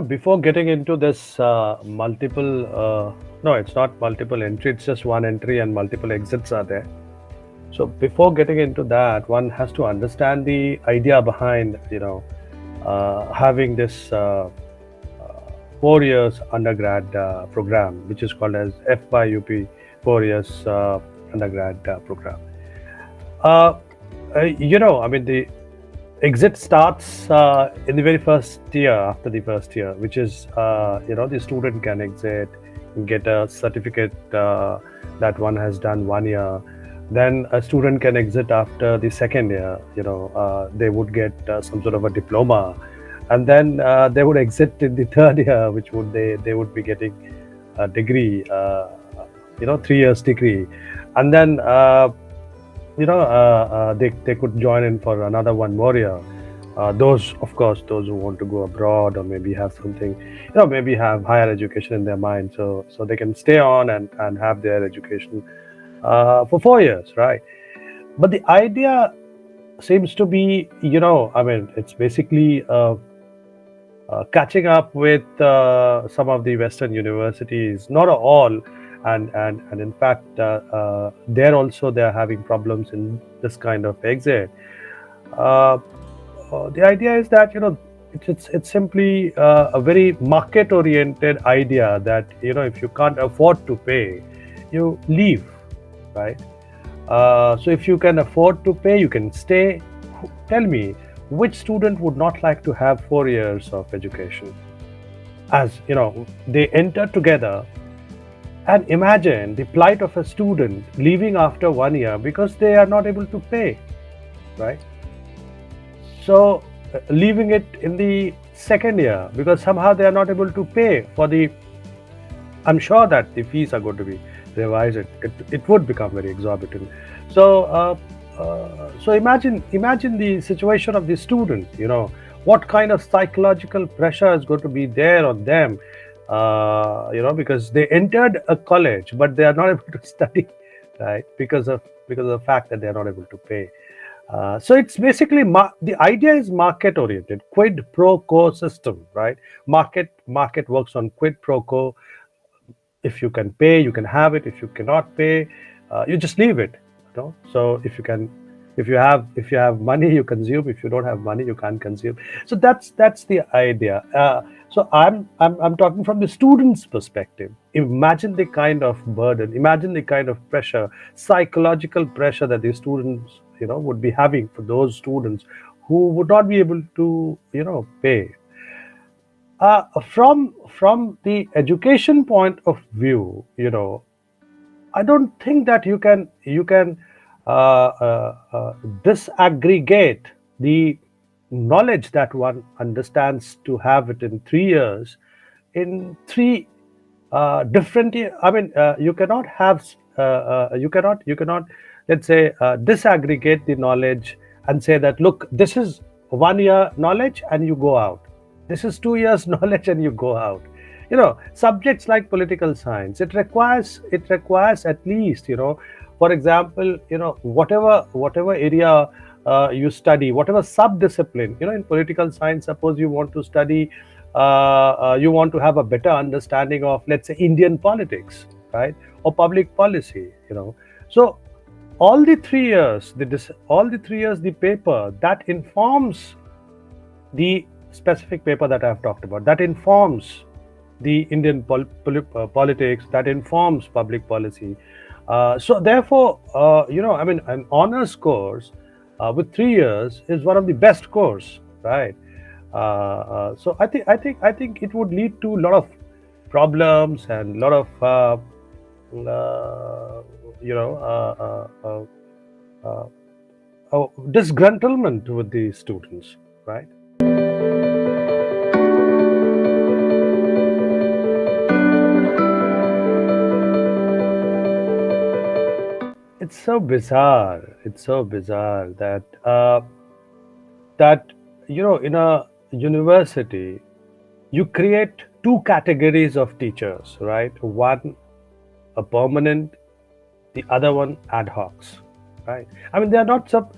Before getting into this no, it's not multiple entry, it's just one entry and multiple exits are there. So before getting into that, one has to understand the idea behind, having this 4 years undergrad program, which is called as FYUP, 4 years undergrad program. Uh, the exit starts in the very first year, after the first year, which is, the student can exit, get a certificate that one has done 1 year. Then a student can exit after the second year, they would get some sort of a diploma. And then they would exit in the third year, which would they would be getting a degree, 3 years degree. And then they could join in for another one more year. Those, of course, those who want to go abroad or maybe have something, maybe have higher education in their mind, so they can stay on and have their education for 4 years, right? But the idea seems to be, it's basically catching up with some of the Western universities, not all, and in fact, they're having problems in this kind of exit. Uh, the idea is that it's simply a very market-oriented idea that if you can't afford to pay, you leave, right? So if you can afford to pay, you can stay. Tell me, which student would not like to have 4 years of education? As they enter together, and imagine the plight of a student leaving after 1 year because they are not able to pay, right? So leaving it in the second year because somehow they are not able to pay for the. I'm sure that the fees are going to be revised. It would become very exorbitant. So imagine the situation of the student. What kind of psychological pressure is going to be there on them. Because they entered a college, but they are not able to study, right? Because of the fact that they are not able to pay. So it's basically the idea is market oriented, quid pro quo system, right? Market works on quid pro quo. If you can pay, you can have it. If you cannot pay, you just leave it. So if you have money, you consume. If you don't have money, you can't consume. So that's the idea. So I'm talking from the student's perspective. Imagine the kind of burden, imagine the kind of pressure, psychological pressure that the students would be having for those students who would not be able to pay. From the education point of view, I don't think that you can disaggregate the knowledge that one understands to have it in 3 years in three different. You cannot have. You cannot. Let's say disaggregate the knowledge and say that look, this is 1 year knowledge and you go out. This is 2 years knowledge and you go out. Subjects like political science, it requires at least, for example, whatever area you study, whatever sub-discipline, in political science, suppose you want to study, you want to have a better understanding of, let's say, Indian politics, right, or public policy. So all the 3 years, the paper that informs the specific paper that I've talked about, that informs the Indian politics, that informs public policy. So therefore, an honors course with 3 years is one of the best course, right? So I think it would lead to a lot of problems and a lot of you know disgruntlement with the students, right? It's so bizarre. It's so bizarre that in a university you create two categories of teachers, right? One a permanent, the other one ad hocs, right? They are not sub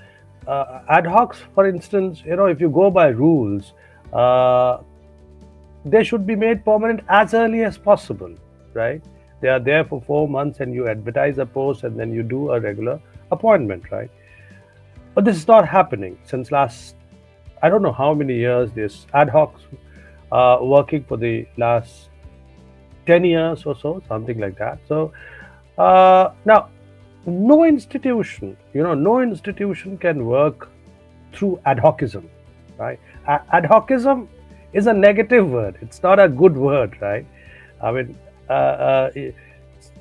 ad hocs. For instance, if you go by rules, uh, they should be made permanent as early as possible, right? They are there for 4 months and you advertise a post and then you do a regular appointment, right? But this is not happening since last, I don't know how many years. This ad hoc working for the last 10 years or so, something like that. So now, no institution can work through ad hocism, right? Ad hocism is a negative word. It's not a good word, right? I mean,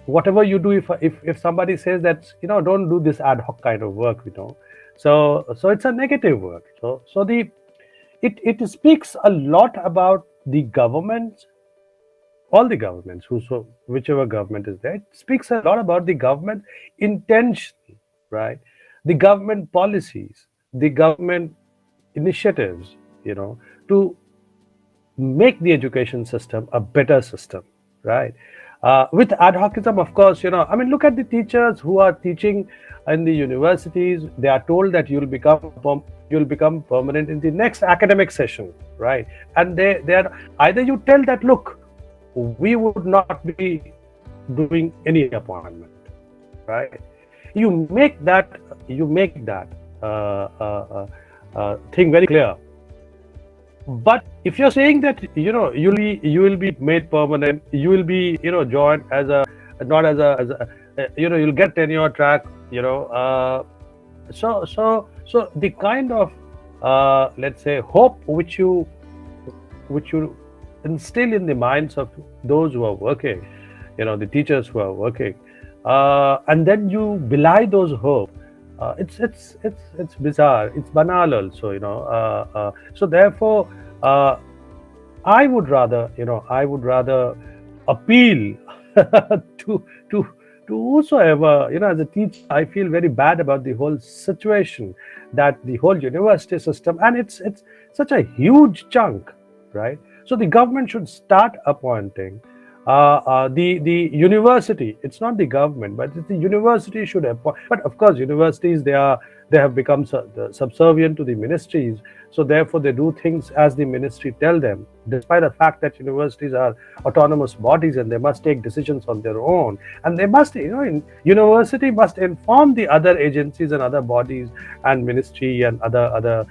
whatever you do, if somebody says that, don't do this ad hoc kind of work, so it's a negative word. So it speaks a lot about the government, all the governments, whichever government is there. It speaks a lot about the government intention, right? The government policies, the government initiatives, to make the education system a better system, right? With ad hocism, of course, I mean, look at the teachers who are teaching in the universities. They are told that you'll become permanent in the next academic session, right? And they are, either you tell that, look, we would not be doing any appointment, right? You make that thing very clear. But if you're saying that, you will be made permanent, you will be, joined as a, not as a, you'll get tenure track, so the kind of let's say hope which you instill in the minds of those who are working, the teachers who are working, and then you belie those hope. It's bizarre. It's banal also, so therefore, I would rather, appeal to whosoever, as a teacher, I feel very bad about the whole situation, that the whole university system, and it's such a huge chunk, right? So the government should start appointing the university. It's not the government, but it's the university should appoint. But of course, universities, they have become subservient to the ministries. So therefore, they do things as the ministry tell them, despite the fact that universities are autonomous bodies and they must take decisions on their own. And they must, university must inform the other agencies and other bodies and ministry and other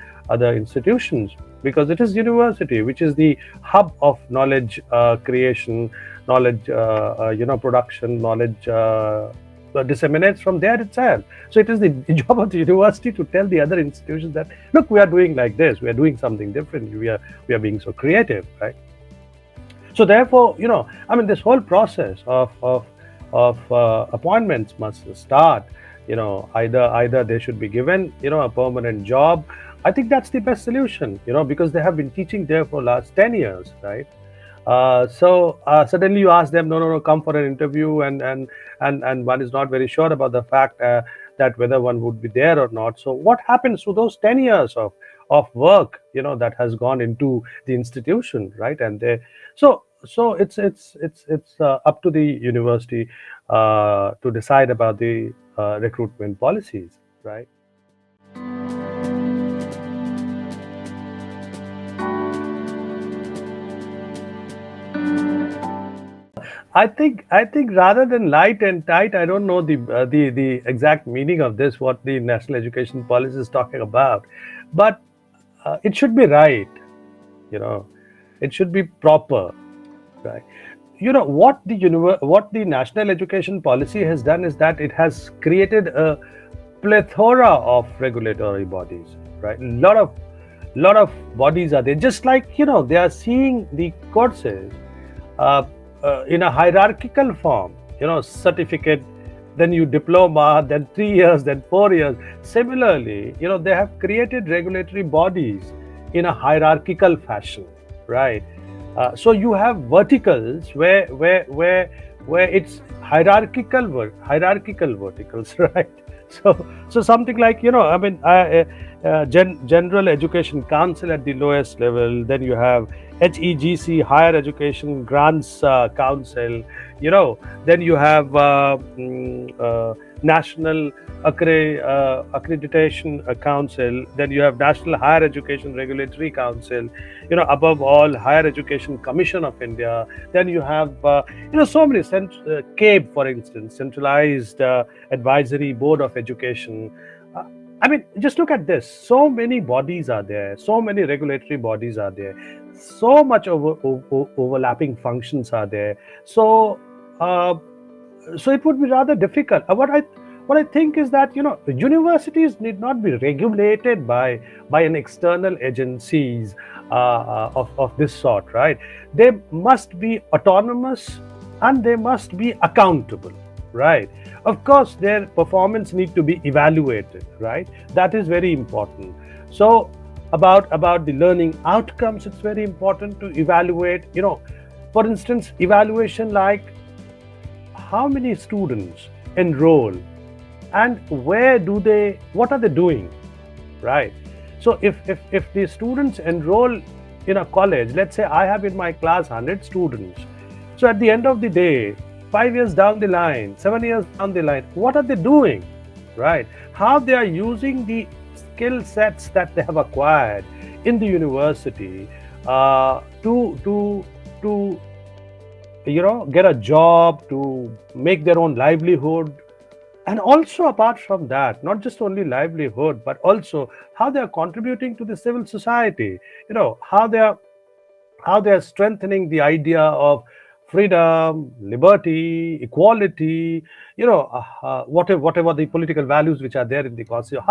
institutions, because it is university which is the hub of knowledge creation, knowledge production, knowledge disseminates from there itself. So it is the job of the university to tell the other institutions that, look, we are doing like this, we are doing something different, we are being so creative, right? So therefore, I mean, this whole process of appointments must start. Either they should be given a permanent job. I think that's the best solution, because they have been teaching there for last 10 years, right? So suddenly you ask them, no, come for an interview, and one is not very sure about the fact that whether one would be there or not. So what happens to those 10 years of work, that has gone into the institution, right? And so it's up to the university to decide about the recruitment policies, right? I think rather than light and tight, I don't know the exact meaning of this, what the national education policy is talking about, but it should be right, it should be proper, right? What the national education policy has done is that it has created a plethora of regulatory bodies, right? Lot of bodies are there, just like they are seeing the courses in a hierarchical form, certificate, then you diploma, then 3 years, then 4 years. Similarly, they have created regulatory bodies in a hierarchical fashion, right? So you have verticals where it's hierarchical verticals, right? So something like, I mean, General Education Council at the lowest level. Then you have HEGC, Higher Education Grants Council. Then you have National Accreditation Council. Then you have National Higher Education Regulatory Council. Above all, Higher Education Commission of India. Then you have so many CABE, for instance, Centralized Advisory Board of Education. Uh, I mean, just look at this. So many bodies are there. So many regulatory bodies are there. So much overlapping functions are there. Uh, so it would be rather difficult. What I think is that universities need not be regulated by an external agencies of this sort, right? They must be autonomous and they must be accountable, right? Of course, their performance need to be evaluated, right? That is very important. So about the learning outcomes, it's very important to evaluate. For instance, evaluation like how many students enroll and what are they doing, right? So if the students enroll in a college, let's say I have in my class 100 students, so at the end of the day, 5 years down the line, 7 years down the line, what are they doing, right? How they are using the skill sets that they have acquired in the university to get a job, to make their own livelihood. And also, apart from that, not just only livelihood, but also how they are contributing to the civil society. How they are strengthening the idea of freedom, liberty, equality. Whatever the political values which are there in the constitution.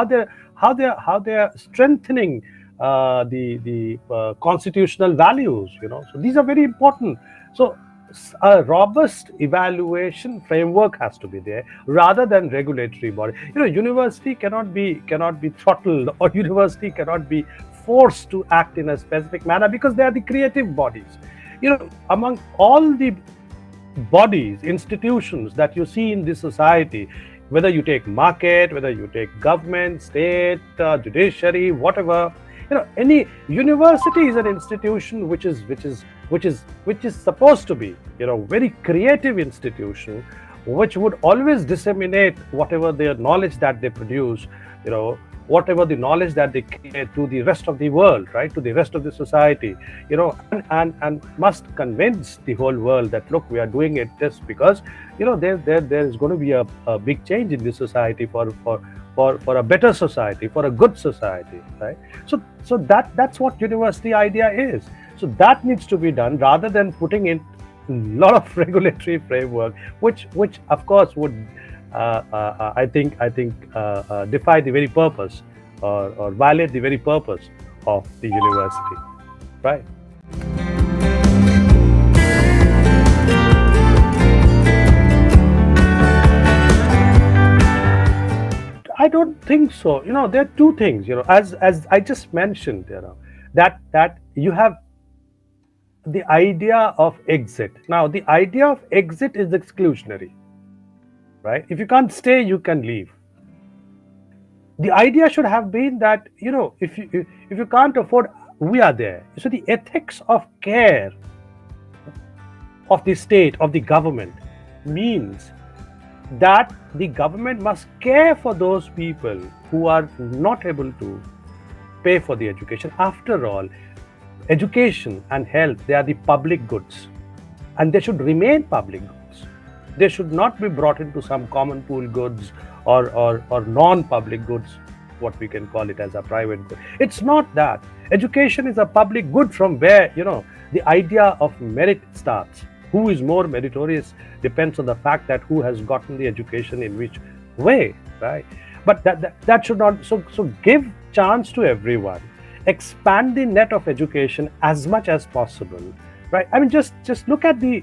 How they are strengthening the constitutional values. So these are very important. So a robust evaluation framework has to be there rather than regulatory body. University cannot be throttled, or university cannot be forced to act in a specific manner, because they are the creative bodies. Among all the bodies, institutions that you see in this society, whether you take market, whether you take government, state, judiciary, whatever, any university is an institution which is supposed to be very creative institution, which would always disseminate whatever their knowledge that they produce, whatever the knowledge that they create, to the rest of the world, right, to the rest of the society, and must convince the whole world that, look, we are doing it just because there is going to be a big change in this society for a better society, for a good society, right? So that's what university idea is. So that needs to be done rather than putting in a lot of regulatory framework, which of course would I think defy the very purpose, or violate the very purpose of the university, right? I don't think so. There are two things. As I just mentioned, that you have the idea of exit. Now, the idea of exit is exclusionary, right? If you can't stay, you can leave. The idea should have been that if you can't afford, we are there. So the ethics of care of the state, of the government, means that the government must care for those people who are not able to pay for the education. After all, education and health, they are the public goods, and they should remain public goods. They should not be brought into some common pool goods, or non-public goods, what we can call it as a private good. It's not that. Education is a public good, from where the idea of merit starts. Who is more meritorious depends on the fact that who has gotten the education in which way, right? But that should not. So give chance to everyone. Expand the net of education as much as possible, right? I mean, just look at the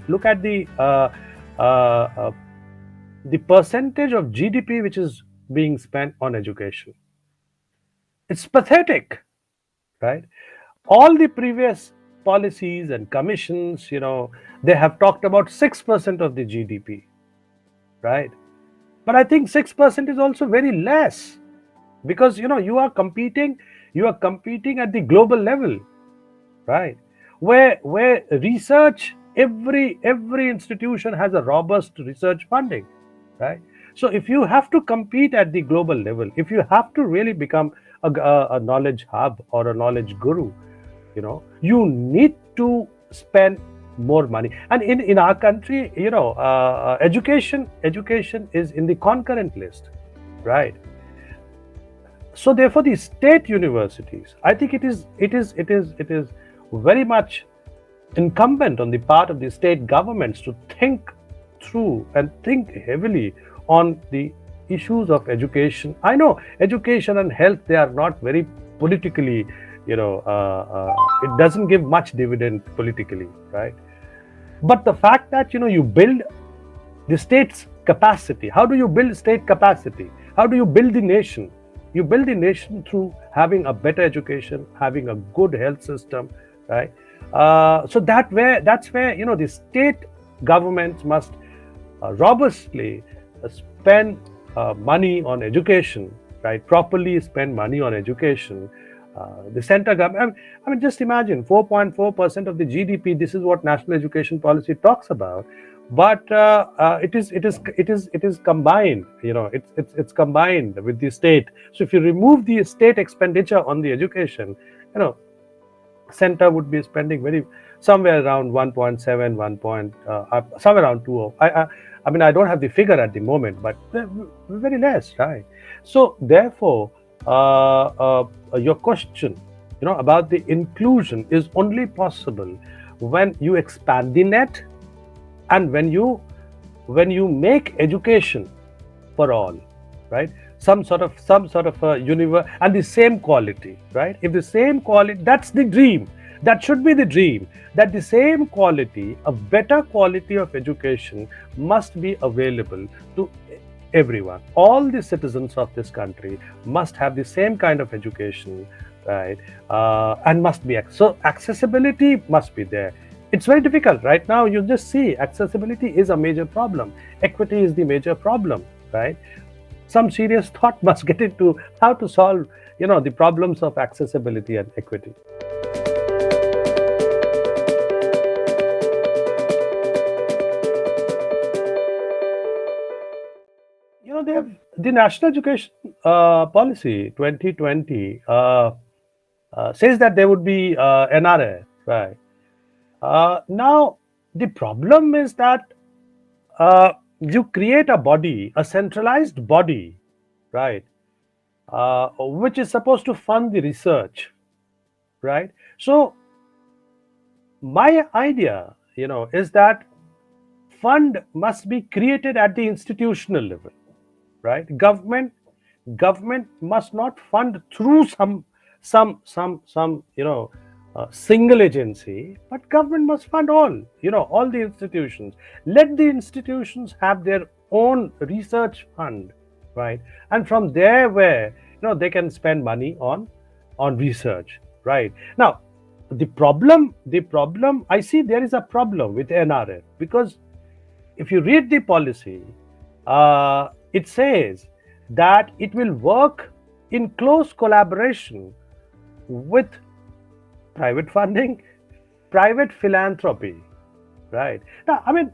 percentage of GDP which is being spent on education. It's pathetic, right? All the previous policies and commissions, they have talked about 6% of the GDP, right? But I think 6% is also very less. because you are competing at the global level, right? Where research, every institution has a robust research funding, right? So if you have to compete at the global level, if you have to really become a knowledge hub or a knowledge guru, you need to spend more money. And in our country, education is in the concurrent list, right? So therefore the state universities, I think it is very much incumbent on the part of the state governments to think through and think heavily on the issues of education. I know education and health, they are not very politically, it doesn't give much dividend politically, right? But the fact that you build the state's capacity. How do you build state capacity? How do you build the nation? You build the nation through having a better education, having a good health system, right? So that's where the state governments must robustly spend money on education, right? Properly spend money on education. The central government, I mean, just imagine 4.4% of the GDP. This is what national education policy talks about, but it is combined. It's combined with the state. So if you remove the state expenditure on the education, center would be spending somewhere around 1.7, somewhere around 2. I mean, I don't have the figure at the moment, but very less, right? So therefore, your question, about the inclusion is only possible when you expand the net, and when you make education for all, right? Some sort of a universe and the same quality, right? If the same quality, that's the dream. That should be the dream. That the same quality, a better quality of education must be available to everyone. All the citizens of this country must have the same kind of education, right? And must be so accessibility must be there. It's very difficult right now. You just see accessibility is a major problem. Equity is the major problem, right? Some serious thought must get into how to solve, the problems of accessibility and equity. They have the National Education Policy 2020 says that there would be NRA, right? Now, the problem is that you create a body, a centralized body, right, which is supposed to fund the research, right? So my idea, is that fund must be created at the institutional level, right? Government must not fund through some single agency, but government must fund all the institutions. Let the institutions have their own research fund, right? And from there, where they can spend money on research, right? Now, the problem I see, there is a problem with NRF, because if you read the policy, it says that it will work in close collaboration with private funding, private philanthropy, right? Now, I mean,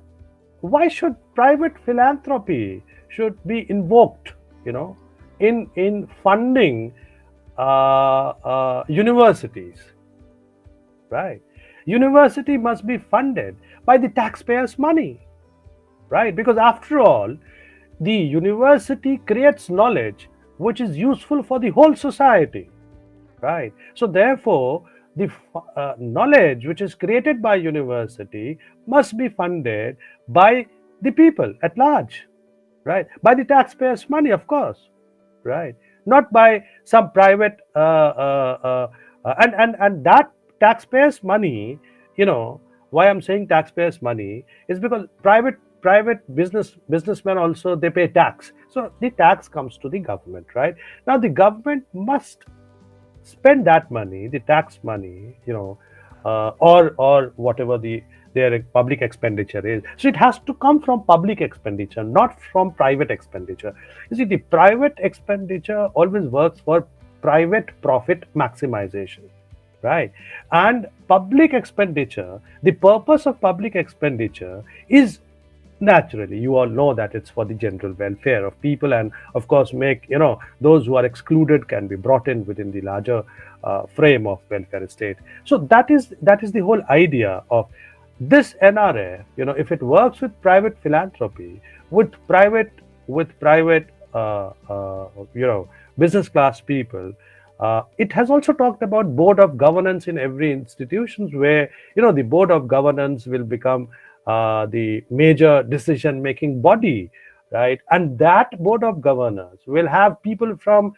why should private philanthropy should be invoked, in funding universities, right? University must be funded by the taxpayers' money, right? Because after all, the university creates knowledge which is useful for the whole society, right? So therefore, the knowledge which is created by university must be funded by the people at large, right? By the taxpayers' money, of course, right? Not by some private and that taxpayers' money. Why I'm saying taxpayers' money is because private businessmen also, they pay tax. So the tax comes to the government, right? Now the government must spend that money, the tax money, or whatever the their public expenditure is. So it has to come from public expenditure, not from private expenditure. You see, the private expenditure always works for private profit maximization, right? And public expenditure, the purpose of public expenditure is, naturally, you all know that it's for the general welfare of people, and of course make, those who are excluded can be brought in within the larger frame of welfare state. So that is the whole idea of this NRF. If it works with private philanthropy, with private business class people. It has also talked about board of governance in every institutions, where the board of governance will become the major decision making body, right? And that board of governors will have people from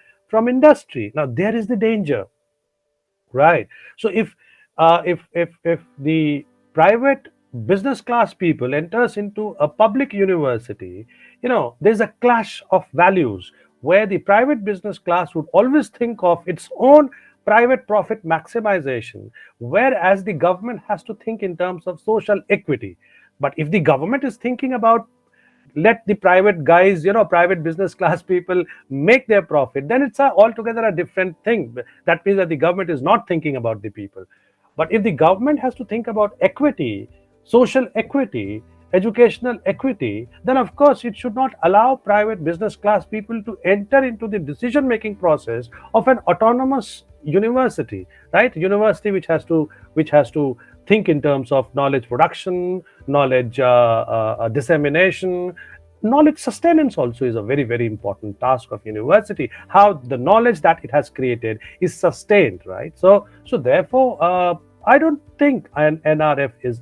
industry. Now there is the danger, right? So if the private business class people enters into a public university, there's a clash of values, where the private business class would always think of its own private profit maximization, whereas the government has to think in terms of social equity. But if the government is thinking about, let the private guys, private business class people make their profit, then it's altogether a different thing. That means that the government is not thinking about the people. But if the government has to think about equity, social equity, educational equity, then of course it should not allow private business class people to enter into the decision making process of an autonomous university, right? University which has to think in terms of knowledge production, knowledge dissemination. Knowledge sustenance also is a very, very important task of university. How the knowledge that it has created is sustained, right? So therefore, I don't think an NRF is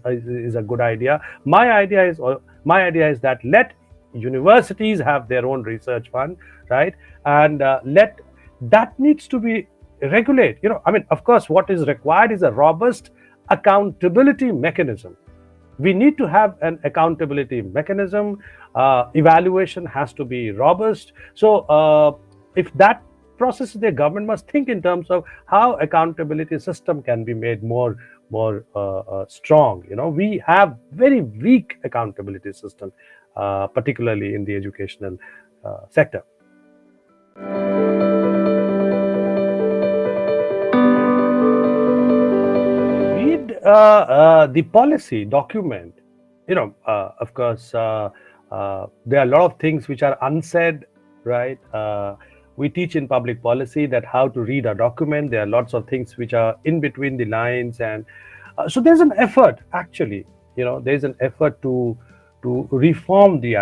a good idea. My idea is that let universities have their own research fund, right? And let that needs to be regulate. Of course, what is required is a robust accountability mechanism. We need to have an accountability mechanism. Evaluation has to be robust. So if that process, the government must think in terms of how accountability system can be made more strong. We have very weak accountability system, particularly in the educational sector. Read the policy document. Of course, there are a lot of things which are unsaid, right? We teach in public policy that how to read a document. There are lots of things which are in between the lines, and so there's an effort, actually. There's an effort to reform the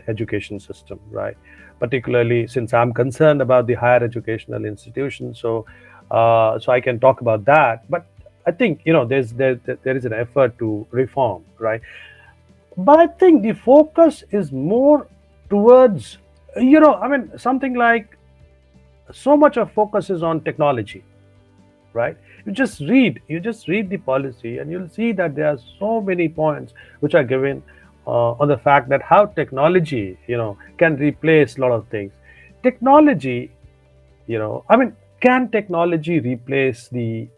education system, right? Particularly since I'm concerned about the higher educational institutions, so I can talk about that. But I think there is an effort to reform, right? But I think the focus is more towards, something like, so much of focus is on technology, right? You just read the policy, and you'll see that there are so many points which are given on the fact that how technology can replace a lot of things. Technology, can technology replace the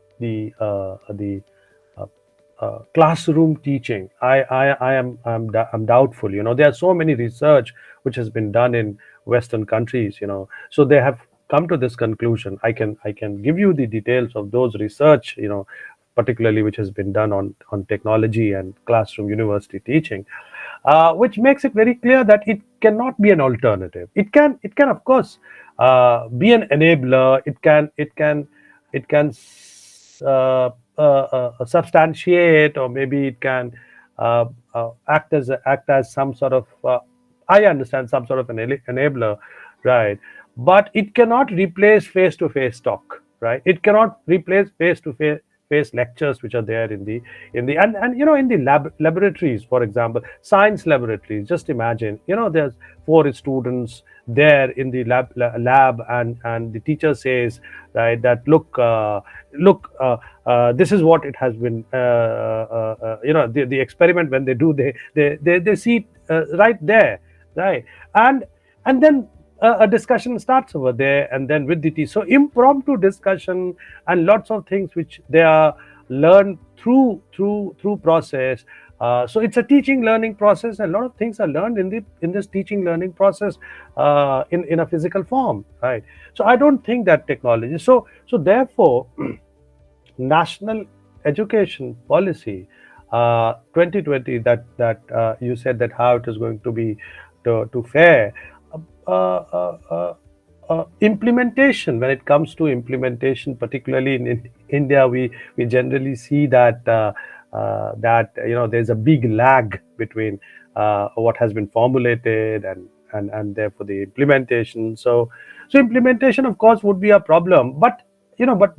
classroom teaching? I'm doubtful. There are so many research which has been done in Western countries. So they have come to this conclusion. I can give you the details of those research. Particularly which has been done on technology and classroom university teaching, which makes it very clear that it cannot be an alternative. It can of course be an enabler. It can substantiate, or maybe it can act as some sort of, I understand, some sort of an enabler, right? But it cannot replace face-to-face talk, right? It cannot replace face-to-face lectures which are there in the and in the laboratories, for example, science laboratories. Just imagine, there's 4 students there in the lab, and the teacher says, right, that look, this is what it has been, the experiment. When they do, they see it right there, right? And then a discussion starts over there, and then with the teacher, so impromptu discussion, and lots of things which they are learned through process, So it's a teaching learning process. A lot of things are learned in this teaching learning process in a physical form, right? So I don't think that technology. So therefore, national education policy 2020, that you said that how it is going to be to fare, implementation, when it comes to implementation, particularly in India, we generally see that there's a big lag between what has been formulated and therefore the implementation. So implementation, of course, would be a problem, but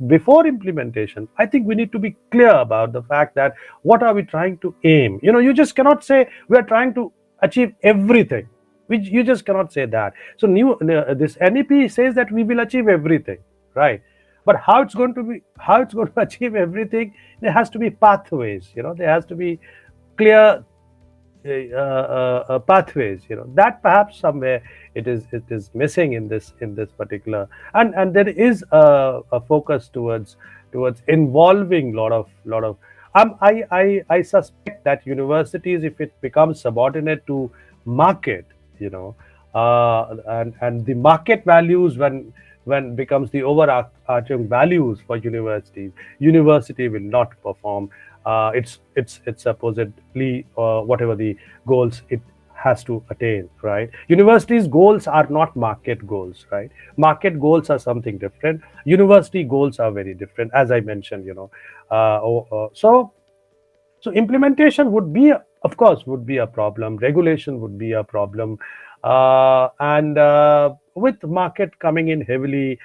before implementation, I think we need to be clear about the fact that what are we trying to aim. You just cannot say we are trying to achieve everything. You just cannot say that. So this NEP says that we will achieve everything, right? But how it's going to achieve everything, there has to be pathways. There has to be clear pathways. That perhaps somewhere it is missing in this particular, and there is a focus towards involving lot of I suspect that universities, if it becomes subordinate to market, and the market values, when becomes the overarching values for universities, university will not perform its supposedly whatever the goals it has to attain, right? Universities goals are not market goals, right? Market goals are something different. University goals are very different, as I mentioned. So implementation would be, of course, would be a problem. Regulation would be a problem, and with market coming in heavily,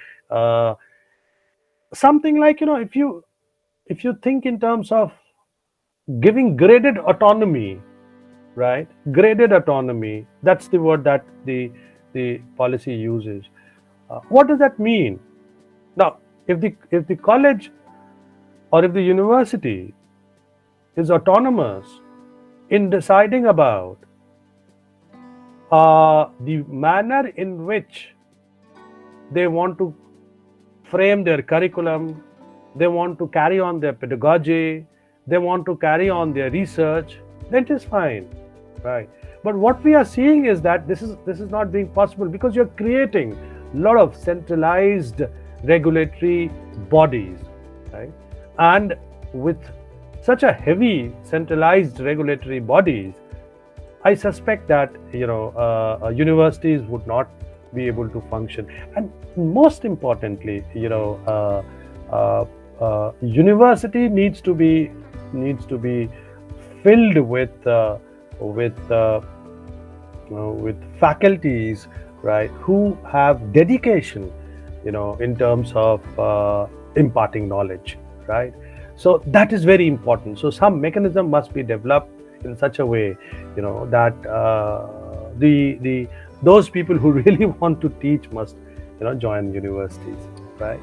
something like, if you think in terms of giving graded autonomy, right? Graded autonomy. That's the word that the policy uses. What does that mean? Now, if the college or if the university is autonomous in deciding about the manner in which they want to frame their curriculum, they want to carry on their pedagogy, they want to carry on their research, that is fine, right? But what we are seeing is that this is not being possible, because you're creating a lot of centralized regulatory bodies, right? And with such a heavy centralized regulatory bodies, I suspect that universities would not be able to function. And most importantly, university needs to be filled with faculties, right, who have dedication, in terms of imparting knowledge, right? So that is very important. So some mechanism must be developed in such a way, that the those people who really want to teach must, join universities, right?